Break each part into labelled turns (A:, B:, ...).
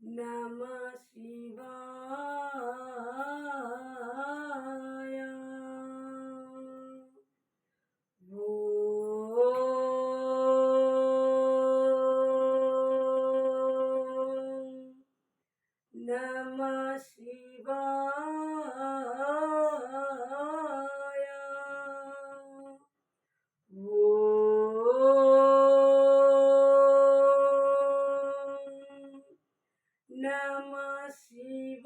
A: నమః శివాయ. ఓం నమః శివాయ. ఓం నమః శివాయ.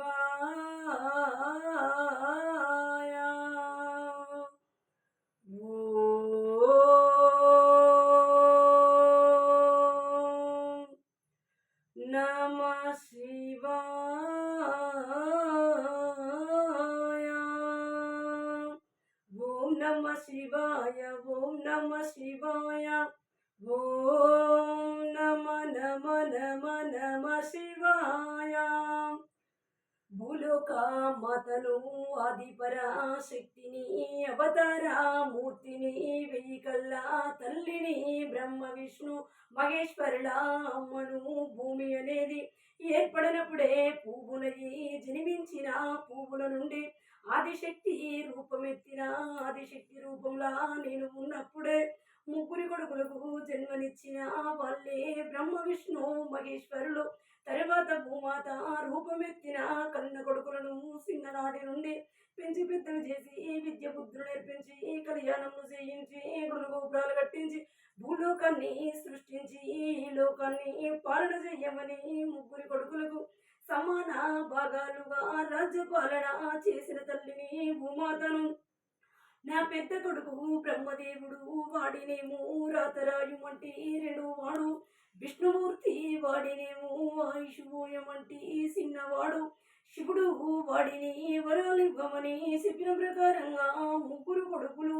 A: ఓం నమః శివాయ. ఓం నమః శివాయ. ఓం నమః శివాయ. ఓం నమ నమ నమ నమ శివాయ. భూలోక మాతను ఆదిపరాశక్తిని అవతారమూర్తిని వెయ్యి కళ్ళ తల్లిని బ్రహ్మ విష్ణు మహేశ్వరుల అమ్మను. భూమి అనేది ఏర్పడినప్పుడే పువ్వునది జన్మించిన పువ్వుల నుండి ఆదిశక్తి రూపమెత్తిన ఆదిశక్తి రూపంలా నేను ఉన్నప్పుడే ముగ్గురి కొడుకులకు జన్మనిచ్చిన వాళ్ళే బ్రహ్మ విష్ణు మహేశ్వరులు. తర్వాత భూమాత రూపమెత్తిన కన్న కొడుకులను చిన్ననాటి నుండి పెంచి పెద్దలు చేసి విద్య బుద్ధులు నేర్పించి కళ్యాణము చేయించి గుడి గోపురాలు కట్టించి భూలోకాన్ని సృష్టించి ఈ లోకాన్ని పాలన చెయ్యమని ముగ్గురి కొడుకులకు సమాన భాగాలుగా రాజ్యపాలన చేసిన తల్లిని భూమాతను. నా పెద్ద కొడుకు బ్రహ్మదేవుడు వాడినేమో రాతరాయుమంటి రెండు వాడు, విష్ణుమూర్తి వాడినేమో ఆయుషుమోయమంటి చిన్నవాడు, శివుడు వాడిని వరాలివ్వమని చెప్పిన ప్రకారంగా ముగ్గురు కొడుకులు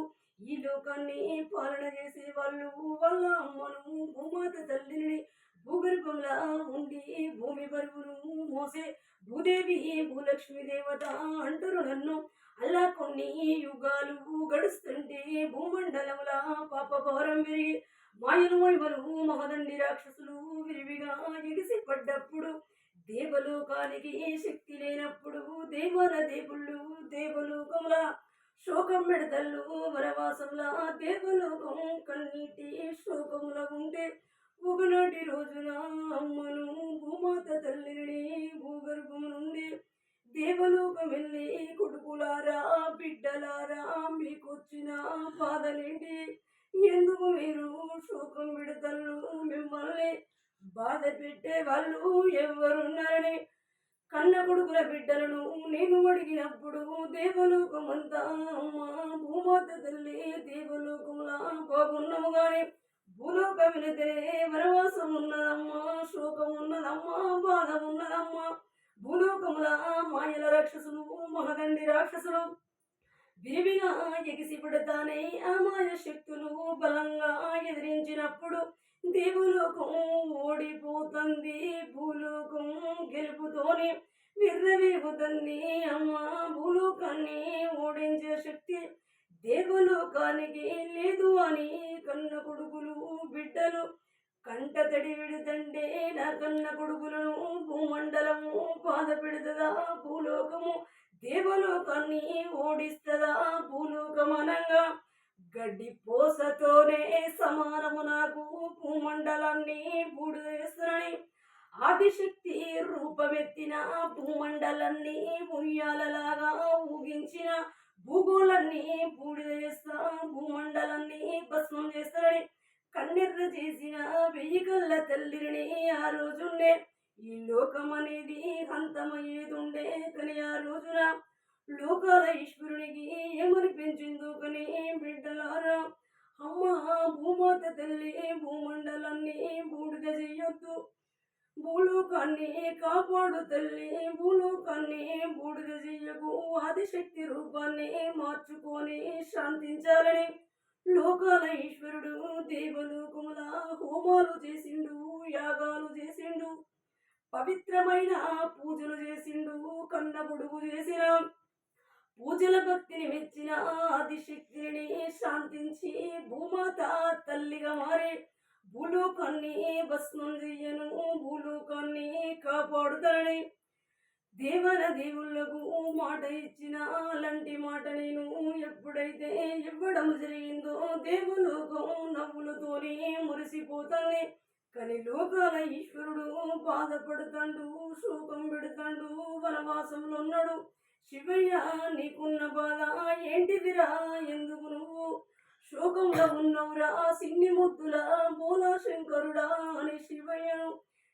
A: ఈ లోకాన్ని పాలన చేసే వాళ్ళు. వాళ్ళ అమ్మను భూమాత తల్లిని భూగర్భంలా ఉండి భూమి బరువును మోసే భూదేవి భూలక్ష్మి దేవత అంటారు నన్ను. అలా కొన్ని యుగాలు గడుస్తుంటే భూమండలముల పాప భారం పెరిగి మాయలు మైమలు మహదండి రాక్షసులు విరివిగా ఎగిసి పడ్డప్పుడు దేవలోకానికి శక్తి లేనప్పుడు దేవాల దేవుళ్ళు దేవలోకముల శోకం మెడతల్లు వనవాసంలా దేవలోకం కన్నీటి శోకముల ఉంటే ఒకనాటి రోజున అమ్మను భూమాత తల్లిని భూగర్భం నుండి దేవలోకం వెళ్ళి కొడుకులారా బిడ్డలారా మీకొచ్చిన బాధలేంటి, ఎందుకు మీరు శోకం విడతలు, మిమ్మల్ని బాధ పెట్టే వాళ్ళు ఎవరున్నారని కన్న కొడుకుల బిడ్డలను నేను అడిగినప్పుడు దేవలోకమంతా అమ్మ భూమాత తల్లి దేవలోకంలా బాగున్నాము గాని భూలోకం వినతే వనవాసం ఉన్నదమ్మా, శోకం ఉన్నదమ్మా, బాధ ఉన్నదమ్మా. భూలోకముల మాయల రాక్షసులు మహదండి రాక్షసులు విరివిగా ఎగిసి పుడతానే ఆ మాయ శక్తులు బలంగా ఎదిరించినప్పుడు దేవలోకం ఓడిపోతుంది, భూలోకం గెలుపుతోనే విర్రవీగుతుంది. అమ్మ భూలోకాన్ని ఓడించే శక్తి దేవలోకానికి లేదు అని కన్న కొడుకులు బిడ్డలు కంట తడి విడుతంటే నా కన్న కొడుకులను భూమండలము బాధ పెడుతుందా, భూలోకము దేవలోకాన్ని ఓడిస్తుందా. భూలోకం అనంగా గడ్డి పోసతోనే సమానము, నాకు భూమండలాన్ని బూడిదేస్తానని ఆదిశక్తి రూపమెత్తిన భూమండలాన్ని ఉయ్యాలలాగా ఊగించిన భూగోళాన్ని బూడిదేస్తా భూమండలాన్ని భస్మం చేస్తానని కన్నెర్ర చేసిన వెయ్యి కళ్ళ తల్లిని ఆ రోజుండే ఈ లోకం అనేది అంతమయ్యేదుండే. కానీ ఆ రోజున లోకాల ఈశ్వరునికి ఏమని పెంచిందో కానీ బిడ్డలారా అమ్మ భూమాత తల్లి భూమండలాన్ని బూడిద చెయ్యొద్దు, భూలోకాన్ని కాపాడు తల్లి, భూలోకాన్ని బూడిద చెయ్యకు, ఆదిశక్తి రూపాన్ని మార్చుకొని శాంతించాలని లోకాల ఈశ్వరుడు దేవలోకముల హోమాలు చేసిండు, యాగాలు చేసిండు, పవిత్రమైన పూజలు చేసిండు. కన్న పొడుగు చేసిన పూజల భక్తిని మెచ్చిన ఆదిశక్తిని శాంతించి భూమాత తల్లిగా మారి భూలోకాన్ని భస్మం చెయ్యను, భూలోకాన్ని కాపాడుతాను. దేవన దేవుళ్ళకు మాట ఇచ్చిన అలాంటి మాట నేను ఎప్పుడైతే ఇవ్వడం జరిగిందో దేవులోకం నవ్వులతోనే మురిసిపోతుంది. కానీ లోకాల ఈశ్వరుడు బాధపడుతాడు, శోకం పెడతాడు, వనవాసంలో ఉన్నాడు. శివయ్య నీకున్న బాధ ఏంటిదిరా, ఎందుకు నువ్వు శోకంలో ఉన్నవురా సిన్ని ముద్దులా బోలా శంకరుడా అని శివయ్యను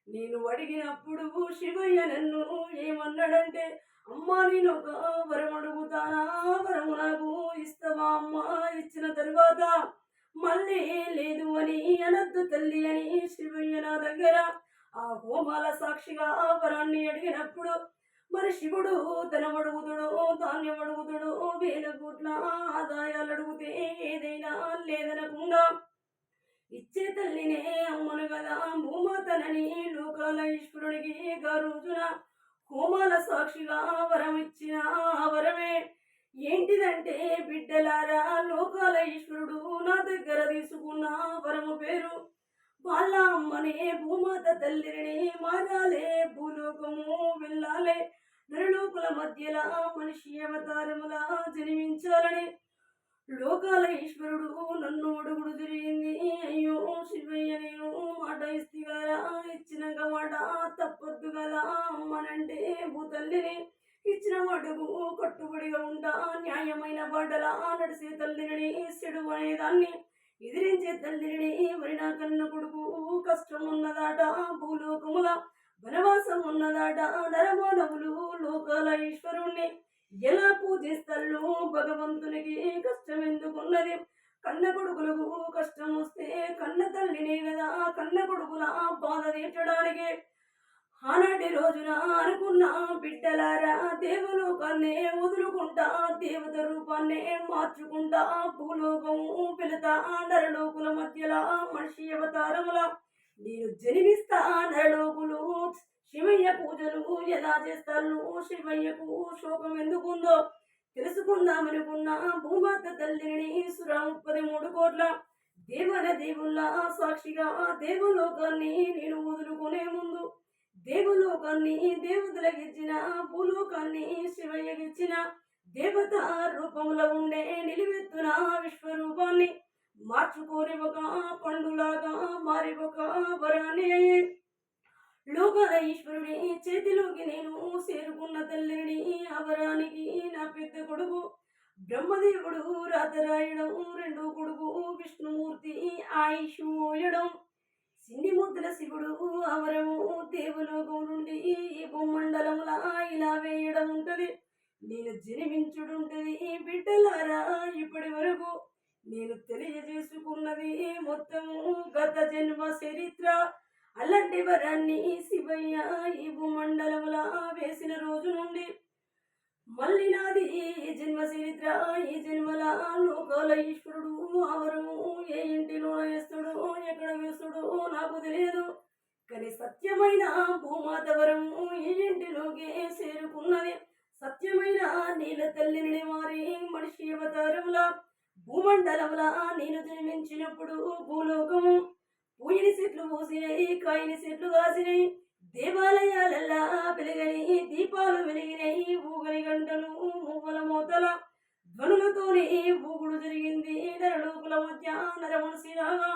A: నేను అడిగినప్పుడు శివయ్య నన్ను ఏమన్నాడంటే, అమ్మా నేను ఒక వరం అడుగుతానా, వరము నాకు ఇస్తావా అమ్మా, ఇచ్చిన తరువాత మళ్ళీ లేదు అని అనద్దు తల్లి అని శివయ్య నా దగ్గర ఆ హోమాల సాక్షిగా ఆ వరాన్ని అడిగినప్పుడు మరి శివుడు ధనం అడుగుతాడో, ధాన్యం అడుగుతాడో, వేల కోట్ల ఆదాయాలు అడిగితే ఏదైనా లేదనకుండా ఇచ్చే తల్లినే అమ్మను కదా భూమాతనని లోకాల ఈశ్వరుడికి రోజున హోమాల సాక్షిగా వరం ఇచ్చిన వరమే ఏంటిదంటే, బిడ్డలారా లోకాల ఈశ్వరుడు నా దగ్గర తీసుకున్న వరము పేరు వాళ్ళ అమ్మనే భూమాత తల్లిని మారాలే, భూలోకము వెళ్ళాలే, నరలోకుల మధ్యలో మనిషి అవతారములా జన్మించాలని లోకాల ఈశ్వరుడు నన్ను అడుగుడు జరిగింది. అయ్యో శివయ్య నేను మాట ఇస్తే కదా, ఇచ్చినాక మాట తప్పొద్దు కదా అమ్మనంటే భూతల్లిని ఇచ్చిన మాటకు కట్టుబడిగా ఉంటా, న్యాయమైన బాటలా నడిసే తల్లిని చెడు అనేదాన్ని ఎదిరించే తల్లిని మరి నా కన్న కొడుకు కష్టం ఉన్నదాట, భూలోకముల వనవాసం ఉన్నదాట, నరమానవులు లోకాల ఈశ్వరుణ్ణి ఎలా పూజిస్తారు, భగవంతునికి కష్టం ఎందుకున్నది, కన్న కొడుకులకు కష్టం వస్తే కన్న తల్లినే కదా కన్న కొడుకుల బాధ తీర్చడానికి ఆనాటి రోజున అనుకున్న బిడ్డలారా దేవలోకాన్నే వదులుకుంటా, దేవత రూపాన్నే మార్చుకుంటా, భూలోకము పిలుతా, నరలోకుల మధ్యలో మనిషి అవతారముల నేను జన్మిస్తా, నరలోకులు శివయ్య పూజలు ఎలా చేస్తారు, శివయ్యకు శోకం ఎందుకుందో తెలుసుకుందామనుకున్న భూమాత తల్లిని 33 కోట్ల దేవన దేవుళ్ళ సాక్షిగా దేవలోకాన్ని నేను వదులుకునే ముందు దేవలోకాన్ని దేవతలకిచ్చిన, భూలోకాన్ని శివయ్యకిచ్చిన, దేవత రూపంలో ఉండే నిలువెత్తున విశ్వరూపాన్ని మార్చుకోని ఒక పండులాగా మారి ఒక వరాన్ని లోకాల ఈశ్వరుని చేతిలోకి నేను చేరుకున్న తల్లిని ఆ వరానికి నా పెద్ద కొడుకు బ్రహ్మదేవుడు రాతరాయడం, రెండో కొడుకు విష్ణుమూర్తి ఆయుష్ పోయడం, సిన్ని ముద్దుల శివుడు అవరము దేవలోకం నుండి ఈ భూమండలములా ఇలా వేయడం ఉంటది. నేను జన్మించుడుంటది. బిడ్డలారా ఇప్పటి వరకు నేను తెలియజేసుకున్నది మొత్తము గత జన్మ చరిత్ర. అలాంటి వరాన్ని శివయ్య ఈ భూమండలములా వేసిన రోజు నుండి మళ్ళీ నాది ఈ జన్మ చరిత్ర. ఈ జన్మల లోకాల ఈశ్వరుడు అవరము ఏ ఇంటిలో వేస్తాడో ఎక్కడ వేస్తాడో నాకు తెలియదు. కానీ సత్యమైన భూమాత వరము ఈ ఇంటిలోకి చేరుకున్నది. సత్యమైన నీల తల్లిని వారి మనిషి అవతారముల భూమండలముల నేను జన్మించినప్పుడు భూలోకము పూయిని చెట్లు పూసినాయి, కాయని చెట్లు కాసినాయి, దేవాలయాలల్లా వెలిగని దీపాలు వెలిగినాయి, ఊగని గంటలు మూవల మోతల ధ్వనులతోనే ఊగుడు జరిగింది. నరలోకుల మధ్య నరమనసిలాగా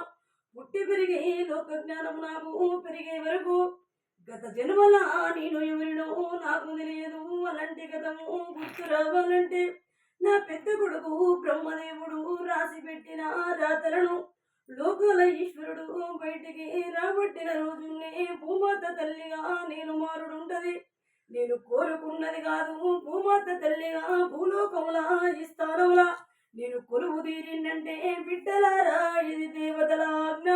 A: పుట్టి పెరిగి లోక జ్ఞానం నాకు పెరిగే వరకు గత జన్మల నేను ఎవరినో నాకు తెలియదు. అలాంటి గతము గుర్తు రావాలంటే నా పెద్ద కొడుకు బ్రహ్మదేవుడు రాసి పెట్టిన రాతలను లోకాల ఈశ్వరుడు బయటికి రాబట్టిన రోజునే భూమాత తల్లిగా నేను మారుడుంటది. నేను కోరుకున్నది కాదు, భూమాత తల్లిగా భూలోకముల ఈ స్థానముల నేను కొలువు తీరిందంటే బిడ్డలారా ఇది దేవతల ఆజ్ఞ.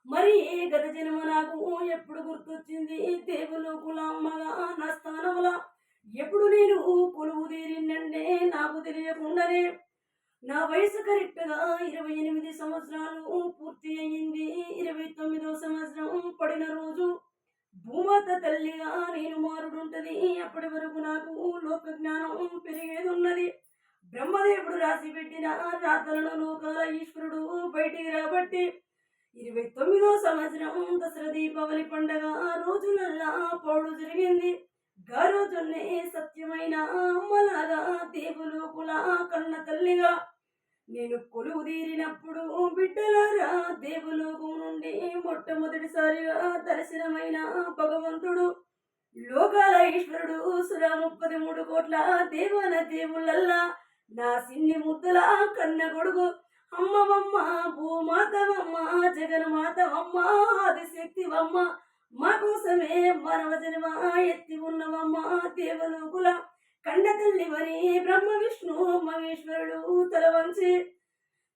A: మరి గత జన్మ నాకు ఎప్పుడు గుర్తొచ్చింది, దేవులోకుల అమ్మగా నా స్థానముల ఎప్పుడు నేను కొలువు తీరిందంటే నాకు తెలియకుండానే నా వయసు కరెక్ట్గా 28 సంవత్సరాలు పూర్తి అయ్యింది. 29వ సంవత్సరం పడిన రోజు భూమాత తల్లిగా నేను మారుడుంటది. అప్పటి వరకు నాకు లోక జ్ఞానం పెరిగేది ఉన్నది. బ్రహ్మదేవుడు రాసి పెట్టిన రాతలను లోకాల ఈశ్వరుడు బయటికి రాబట్టి 29వ సంవత్సరం దసరా దీపావళి పండగ రోజులల్లా పౌడు జరిగింది. గారోజున్నే సత్యమైన అమ్మలాగా దేవులోకుల కన్న తల్లిగా నేను కొలువు తీరినప్పుడు బిడ్డలారా దేవులోకం నుండి మొట్టమొదటిసారిగా దర్శనమైన భగవంతుడు లోకాల ఈశ్వరుడు సురా 33 కోట్ల దేవాన దేవుళ్ళల్లా నా సిన్ని ముద్దుల కన్న కొడుకు అమ్మవమ్మ భూమాతవమ్మ జగన్మాతవమ్మ ఆదిశక్తివమ్మ మా కోసమే మానవ జన్మ ఎత్తి ఉన్నవమ్మ దేవలోకుల కండ తల్లివని బ్రహ్మ విష్ణు మహేశ్వరుడు తల వంచి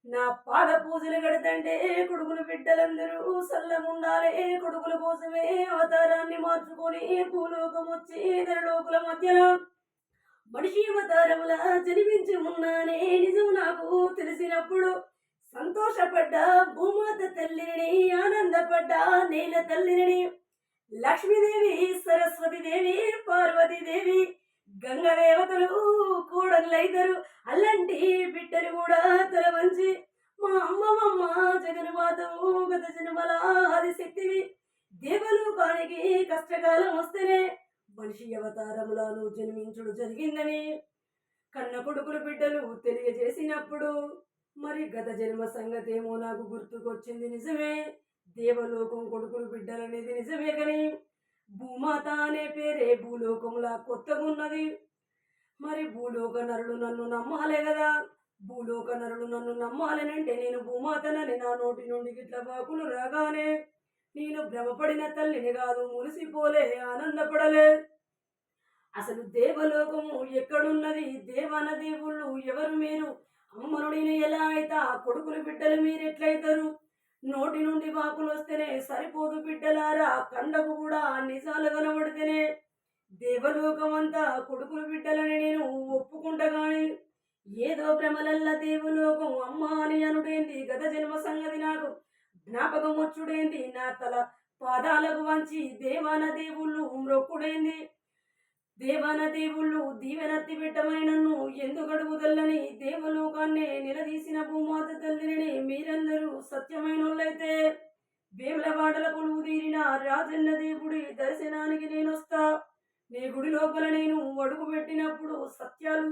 A: నా పాద పూజలు గడతంటే కొడుకులు బిడ్డలందరూ సల్లగుండాలే కొడుకుల కోసమే అవతారాన్ని మార్చుకొని భూలోకం వచ్చి ధరలోకుల మధ్యలో మనిషి అవతారముల జన్మించి ఉన్నానే నిజం నాకు తెలిసినప్పుడు సంతోషపడ్డా భూమాత తల్లిని ఆనందపడ్డా నేల తల్లిని లక్ష్మీదేవి సరస్వతిదేవి పార్వతీదేవి గంగదేవతలు కూడలైదరు అల్లంటి బిడ్డలు కూడా తల వంచి మా అమ్మమ్మ జగన్మాతవు గత జన్మల ఆదిశక్తివి దేవలోకానికి కష్టకాలం వస్తేనే మనిషి అవతారములను జన్మించుడు జరిగిందని కన్న కొడుకులు బిడ్డలు తెలియజేసినప్పుడు మరి గత జన్మ సంగతి ఏమో నాకు గుర్తుకొచ్చింది. నిజమే, దేవలోకం కొడుకులు బిడ్డలనేది నిజమే, కానీ భూమాత అనే పేరే భూలోకంలా కొత్తగా ఉన్నది. మరి భూలోక నరుడు నన్ను నమ్మాలే కదా, భూలోక నరుడు నన్ను నమ్మాలనంటే నేను భూమాతనని నా నోటి నుండి గిట్ల వాకులు రాగానే నేను భ్రమపడిన తల్లిని కాదు, మురిసిపోలే, ఆనందపడలే. అసలు దేవలోకము ఎక్కడున్నది, దేవాన దేవుళ్ళు ఎవరు, మీరు అమ్మను నేను ఎలా అయితా, కొడుకులు బిడ్డలు మీరెట్లయితారు? నోటి నుండి వాకులు వస్తేనే సరిపోదు బిడ్డలారా, కండకు కూడా నిజాలు కనబడితేనే దేవలోకం అంతా కొడుకులు బిడ్డలని నేను ఒప్పుకుంటా. గాని ఏదో భ్రమలల్ల దేవలోకం అమ్మ అని అనుడేంది, గత జన్మ సంగతి నాకు జ్ఞాపకం వచ్చుడేంది, నా తల పాదాలకు వంచి దేవాన దేవుళ్ళు మ్రొక్కుడేంది. దేవాన దేవుళ్ళు దీవెనత్తి పెట్టమని నన్ను ఎందుకు అడుగుదల్లని దేవలోకాన్ని నిలదీసిన భూమాత తల్లిని మీరందరూ సత్యమైనోళ్ళైతే వేములవాడల కొలువు తీరిన రాజన్న దేవుడి దర్శనానికి నేనొస్తా. నీ గుడి లోపల నేను అడుగు పెట్టినప్పుడు సత్యాలు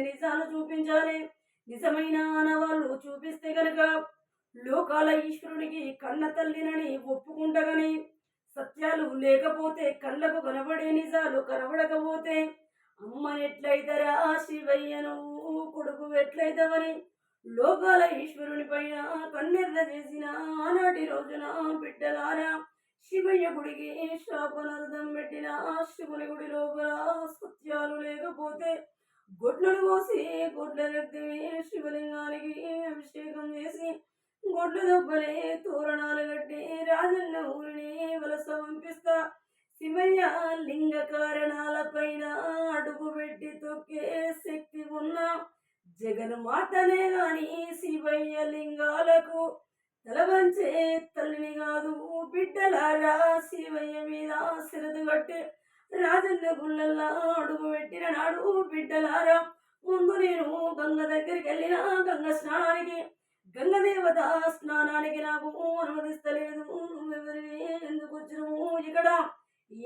A: నిజాలు చూపించాలి. నిజమైన ఆనవాళ్ళు చూపిస్తే గనక లోకాల ఈశ్వరునికి కన్న తల్లినని ఒప్పుకుంటగని, సత్యాలు లేకపోతే కళ్ళకు కనబడే నిజాలు కనబడకపోతే అమ్మనెట్లయితరా శివయ్యను కొడుకు ఎట్లయితవని లోకాల ఈశ్వరుని పైన కన్నెర్ర చేసిన ఆనాటి రోజున బిడ్డలారా, శివయ్య గుడికి శాపనార్థం పెట్టిన శివుని గుడి లోపల సత్యాలు లేకపోతే గొడ్లను కోసి గొడ్ల రక్తి శివలింగానికి అభిషేకం చేసి గొడ్లు దొబ్బలే తోరణాలు కట్టి రాజన్న ఊరిని వలస పంపిస్తా. శివయ్య లింగ కారణాల పైన అడుగు పెట్టి తొక్కే శక్తి ఉన్న జగన్మాతనే గాని శివయ్య లింగాలకు తలవంచే తల్లిని కాదు. బిడ్డలారా, శివయ్య మీద సిరదు కట్టి రాజన్న గుళ్ళల్లా అడుగు పెట్టిన నాడు బిడ్డలారా, ముందు నేను గంగ దగ్గరికి వెళ్ళిన గంగ స్నానానికి, గంగదేవత స్నానానికి నాకు అనుమతిస్తలేదు. నువ్వెవరివి, ఎందుకు వచ్చినవు ఇక్కడ,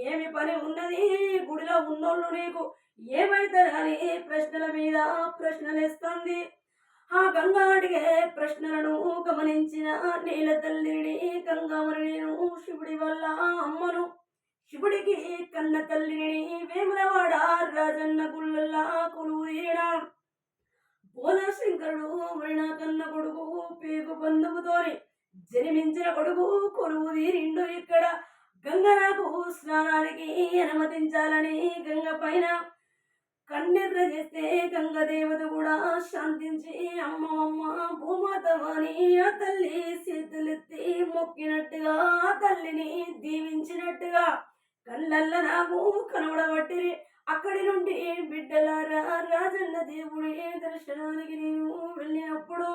A: ఏమి పని ఉన్నది, గుడిలో ఉన్నోళ్ళు నీకు ఏమైతారని ప్రశ్నల మీద ప్రశ్నలేస్తుంది. ఆ గంగా అడిగే ప్రశ్నలను గమనించిన నీల తల్లిని గంగామని నేను శివుడి వల్ల అమ్మను, శివుడికి కన్న తల్లిని వేములవాడ రాజన్న గుళ్ళల్లా కొలువు తీరిన శంకరుడు మరిన కన్న కొడుకు పేగు బంధువుతోని జన్మించిన కొడుకు కొలువు తీరిండు ఇక్కడ. గంగ నాకు స్నానానికి అనుమతించాలని గంగ పైన కన్నెర్ర చేస్తే గంగ దేవత కూడా శాంతించి అమ్మమ్మ భూమాతవాని ఆ తల్లి చేతులెత్తి మొక్కినట్టుగా ఆ తల్లిని దీవించినట్టుగా కళ్ళల్ల నాకు కనబడబట్టిరి. అక్కడి నుండి బిడ్డలారా, రాజన్న దేవుడి దర్శనానికి నేను వెళ్ళినప్పుడు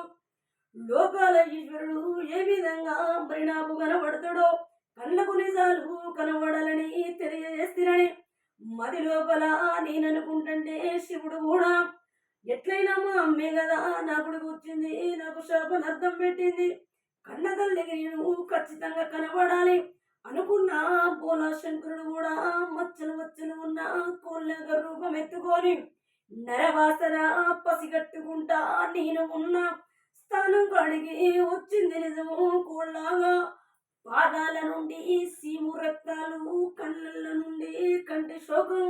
A: లోకాల ఈశ్వరుడు ఏ విధంగా మరి నాకు కనబడతాడో, కళ్ళకు నిజాలు కనబడాలని తెలియజేస్తానని మది లోపల నేననుకుంటుంటే శివుడు కూడా ఎట్లయినా మా అమ్మే కదా నా కొడుకు వచ్చింది, నాకు శాపం అర్థం పెట్టింది, కన్న తల్లికి నేను ఖచ్చితంగా కనబడాలి అనుకున్న శంకరుడు కూడా మచ్చలు మచ్చలు ఉన్న కోళ్ళగా రూపం ఎత్తుకొని నరవాసన పసిగట్టుకుంటా నేను ఉన్న స్థానం కాడికి వచ్చింది నిజము కోళ్ళగా. పాదాల నుండి సీము రక్తాలు, కళ్ళ నుండి కంటి శోకం.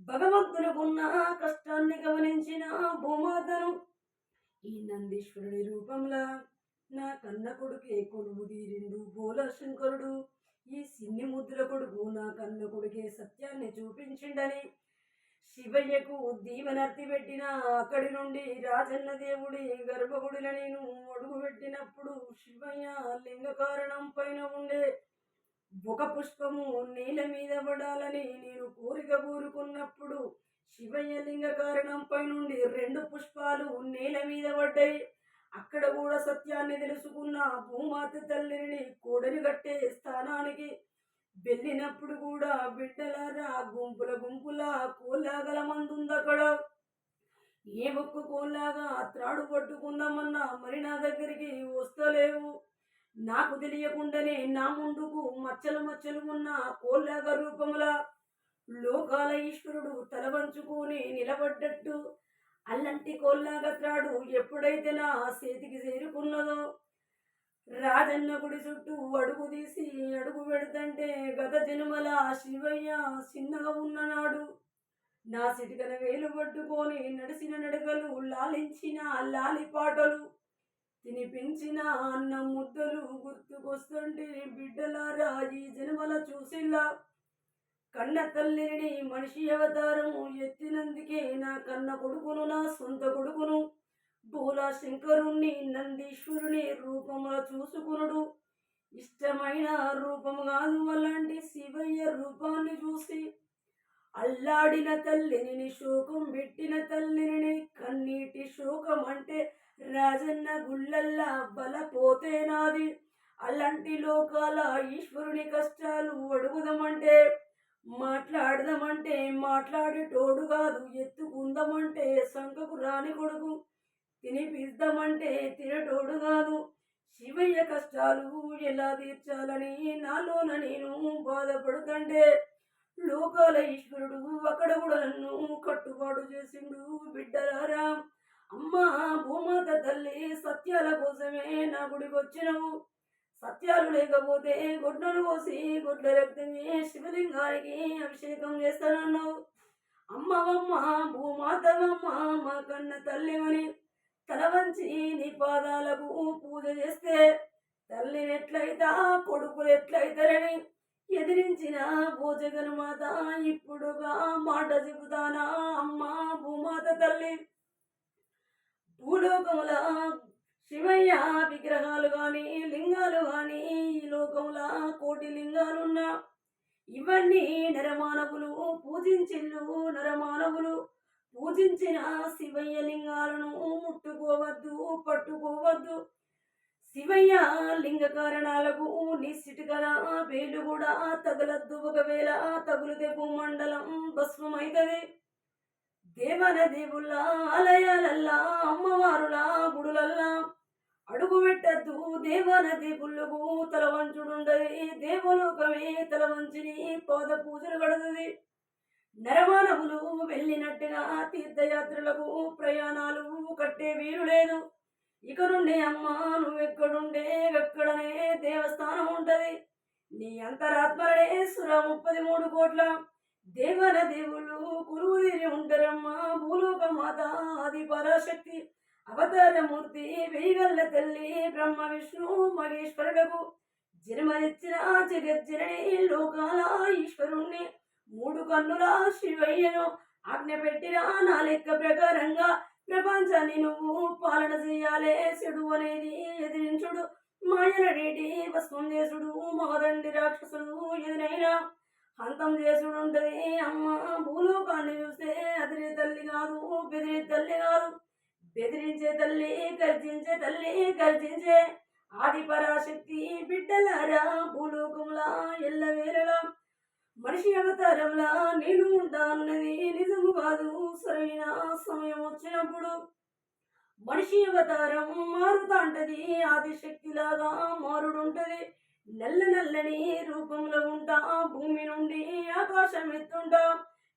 A: భగవంతునికున్న కష్టాన్ని గమనించిన భూమాతను ఈ నందీశ్వరుడి రూపంలా నా కన్న కొడుకే కొలువు తీరిండు బోల శంకరుడు. ఈ సిన్ని ముద్దుల కొడుకు నా కన్న కొడుకే సత్యాన్ని చూపించిండని శివయ్యకు దీవెనర్తి పెట్టిన అక్కడి నుండి రాజన్న దేవుడి గర్భగుడిలో నేను అడుగు పెట్టినప్పుడు శివయ్య లింగ కారణం పైన ఉండే ఒక పుష్పము నేల మీద పడాలని నేను కోరిక కోరుకున్నప్పుడు శివయ్య లింగ కారణంపై నుండి 2 పుష్పాలు నేల మీద పడ్డాయి. అక్కడ కూడా సత్యాన్ని తెలుసుకున్న భూమాత తల్లిని కోడలి కట్టే స్థానానికి వెళ్ళినప్పుడు కూడా బిడ్డలారా గుంపుల గుంపుల కోలాగల మందుంది అక్కడ. ఏ ఒక్క కోలాగా త్రాడు పట్టుకుందామన్నా మరి నా దగ్గరికి వస్తలేవు. నాకు తెలియకుండానే నా ముందుకు మచ్చలు మచ్చలు ఉన్న కోలాగా రూపముల లోకాల ఈశ్వరుడు తల వంచుకొని నిలబడ్డట్టు అల్లంటి కోల్లాగా త్రాడు ఎప్పుడైతే నా చేతికి చేరుకున్నదో రాజన్న గుడి చుట్టూ అడుగు తీసి అడుగు పెడుతంటే గత జన్మల శివయ్య చిన్నగా ఉన్ననాడు నా సిటికన వేలు పట్టుకొని నడిచిన నడకలు, లాలించిన లాలి పాటలు, తినిపించిన అన్న ముద్దలు గుర్తుకొస్తుంటే బిడ్డలారా ఈ జన్మల చూసిల్లా కన్న తల్లిని మనిషి అవతారము ఎత్తినందుకే నా కన్న కొడుకును, నా సొంత కొడుకును భోలా శంకరుణ్ణి నందీశ్వరుని రూపముల చూసుకునుడు ఇష్టమైన రూపము కాదు. అలాంటి శివయ్య రూపాన్ని చూసి అల్లాడిన తల్లిని, శోకం పెట్టిన తల్లిని, కన్నీటి శోకం అంటే రాజన్న గుళ్ళల్లా బలపోతే నాది. అలాంటి లోకాల ఈశ్వరుని కష్టాలు అడుగుదామంటే మాట్లాడదామంటే మాట్లాడేటోడు కాదు, ఎత్తుకుందామంటే సంకకు రాని కొడుకు, తినిపిద్దామంటే తినటోడు కాదు. శివయ్య కష్టాలు ఎలా తీర్చాలని నాలోన నేను బాధపడుతుంటే లోకాల ఈశ్వరుడు అక్కడ కూడా నన్ను కట్టుబాటు చేసిండు. బిడ్డలారా, అమ్మా భూమాత తల్లి సత్యాల కోసమే నా గుడికి వచ్చినవు. సత్యాలు లేకపోతే గొడ్డలు కోసి గొడ్ల రక్తమే శివలింగానికి అభిషేకం చేస్తానన్నావు. అమ్మవమ్మ భూమాతవమ్మ మా కన్న తల్లివని తల వంచి నీ పాదాలకు పూజ చేస్తే తల్లిని ఎట్లయితా కొడుకులు ఎట్లయితారని ఎదిరించిన భోజగను మాత ఇప్పుడుగా మాట చెబుతానా. అమ్మ భూమాత తల్లి, భూలోకముల శివయ్య విగ్రహాలు గాని లింగాలు గాని ఈ లోకముల కోటి లింగాలున్నా ఇవన్నీ నరమానవులు పూజించిల్లు. నరమానవులు పూజించిన శివయ్య లింగాలను ముట్టుకోవద్దు, పట్టుకోవద్దు. శివయ్య లింగ కారణాలకు నిశ్చిటికల వేలు కూడా తగలద్దు. ఒకవేళ తగులుతే భూమండలం భస్మమైతది. దేవన దేవుళ్ళ ఆలయాలల్లా, అమ్మవారుల గుడులల్లా అడుగు పెట్టద్దు. దేవన దేవుళ్ళకు తల వంచుడుండది. దేవలోకమే తల వంచిని పాద పూజలు గడుతుంది. నరమానవులు వెళ్ళినట్టుగా తీర్థయాత్రలకు ప్రయాణాలు కట్టే వీలు లేదు. ఇక నుండి అమ్మ నువ్వెక్కడుండే ఎక్కడనే దేవస్థానం ఉంటది. నీ అంతరాత్మలనే 33 కోట్ల దేవన దేవుళ్ళు కురువు తీరి ఉంటారమ్మా. భూలోక మాత ఆది పరాశక్తి అవతారమూర్తి వెయ్యగల్ల తల్లి బ్రహ్మ విష్ణు మహేశ్వరులకు జన్మనిచ్చిన జగజ్జనని లోకాల ఈశ్వరుణ్ణి 3 కన్నుల శివయ్యను ఆజ్ఞ పెట్టిన నా లెక్క ప్రకారంగా ప్రపంచాన్ని నువ్వు పాలన చేయాలే. చెడు అనేది ఎదిరించుడు, మాయల నీటి భస్మం చేసుడు, మహదండి రాక్షసుడు ఎదురైనా అంతం చేసుడు ఉంటది. అమ్మ భూలోకాన్ని చూస్తే అదిరే తల్లి కాదు, బెదిరే తల్లి కాదు, బెదిరించే తల్లి, గర్జించే తల్లి, గర్జించే ఆది పరాశక్తి. బిడ్డలారా, భూలోకంలా ఎల్లవేళలా మనిషి అవతారంలా నేను ఉంటా అన్నది నిజము కాదు. సరైన సమయం వచ్చినప్పుడు మనిషి అవతారం మారుతా ఉంటది. ఆదిశక్తిలాగా మారుడుంటది. నల్ల నల్లని రూపంలో ఉంటా, భూమి నుండి ఆకాశం ఎత్తుంటా,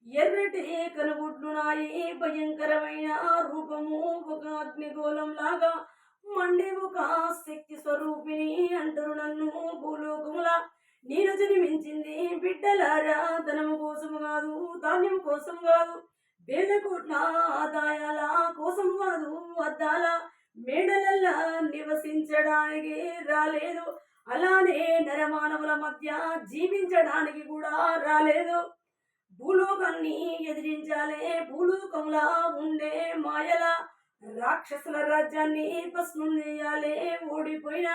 A: ఎర్రటి కనుగుడ్లు నాయి భయంకరమైన రూపము, ఒక అగ్నిగోళం లాగా మండే ఒక శక్తి స్వరూపిణి అంటారు నన్ను భూలోకముల. నేను జన్మించింది బిడ్డలారా ధనము కోసం కాదు, ధాన్యం కోసం కాదు, వేల కోట్ల ఆదాయాల కోసం కాదు, అద్దాల మేడలల్లా నివసించడానికి రాలేదు. అలానే నరమానవుల మధ్య జీవించడానికి కూడా రాలేదు. భూలోకాన్ని ఎదిరించాలే, భూలోకంలా ఉండే మాయల రాక్షసుల రాజ్యాన్ని భస్మం చేయాలే, ఓడిపోయిన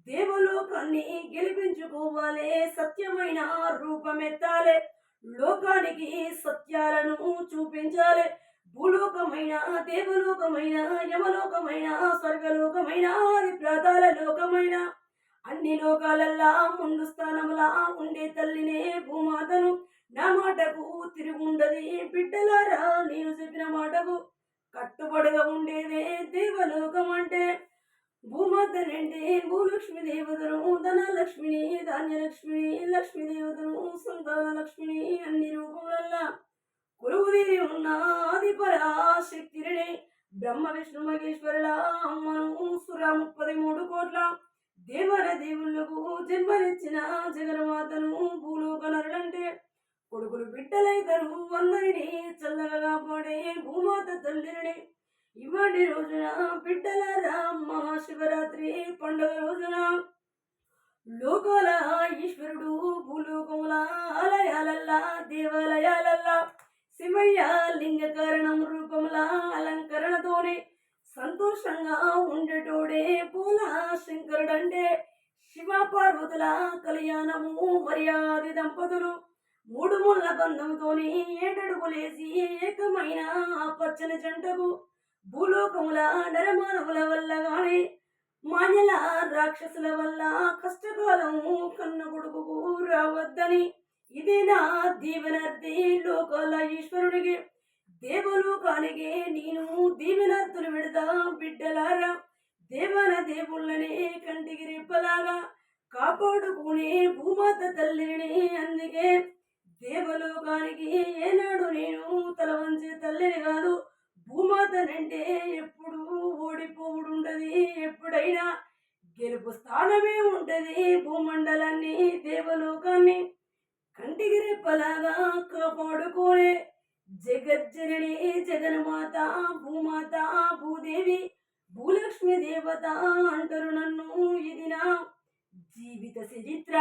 A: దేవలోకాన్ని గెలిపించుకోవాలే, సత్యమైన రూపమెత్తాలే, లోకానికి సత్యాలను చూపించాలి. భూలోకమైన, దేవలోకమైన, యమలోకమైన, స్వర్గలోకమైన, ఆది ప్రాతాల లోకమైన అన్ని లోకాలల్లా ముందు స్థానంలా ఉండే తల్లినే భూమాతను. నా మాటకు తిరుగుండది బిడ్డలారా, నేను చెప్పిన మాటకు కట్టుబడిగా ఉండేదే దేవలోకం అంటే. భూమాతనంటే భూలక్ష్మి దేవతను, ధనలక్ష్మిని, ధాన్యలక్ష్మిని, లక్ష్మీ దేవతను, సంతాన లక్ష్మిని, అన్ని రూపములల్లా కొలువుదీరి ఉన్న ఆది పరాశక్తిని, బ్రహ్మ విష్ణు మహేశ్వరుల అమ్మను, సుర 33 కోట్ల దేవర దేవుళ్లకు జన్మనిచ్చిన జగన్మాతను. భూలోక నరులంటే కొడుకులు బిడ్డలైతరు, అందరినీ చల్లగా కాపాడే భూమాత తల్లిని. ఇవాటి రోజున బిడ్డలారా, మహాశివరాత్రి పండుగ రోజున లోకాల ఈశ్వరుడు భూలోకముల ఆలయాలల్లా, దేవాలయాలల్లా శివయ్య లింగ కారణం రూపముల అలంకరణతోనే సంతోషంగా ఉండేటోడే పూల శంకరుడంటే. శివ పార్వతుల కళ్యాణము, మర్యాది దంపతులు 3 ముళ్ళ బంధంతోని ఏటడుగులేసి ఏకమైన పచ్చని జంటకు భూలోకముల నరమానవుల వల్ల గాని, మాన్యల రాక్షసుల వల్ల కష్టకాలము కన్న కొడుకుకు రావద్దని ఇదే నా దీవెనర్ది లోకాల ఈశ్వరుడికి. దేవలోకానికి నేను దీవెనర్తులు పెడతా బిడ్డలారా. దేవన దేవుళ్ళని కంటికి రెప్పలాగా కాపాడుకునే భూమాత తల్లిని. అందుకే దేవలోకానికి ఏనాడు నేను తల వంచే తల్లిని కాదు, భూమాతనంటే ఎప్పుడు ఓడిపోవుడుంటది, ఎప్పుడైనా గెలుపు స్థానమే ఉంటది. భూమండలాన్ని, దేవలోకాన్ని కంటికి రెప్పలాగా కాపాడుకోనే జగజ్జనని, జగన్మాత, భూమాత, భూదేవి, భూలక్ష్మి దేవత అంటారు నన్ను. ఇది నా జీవిత చరిత్ర.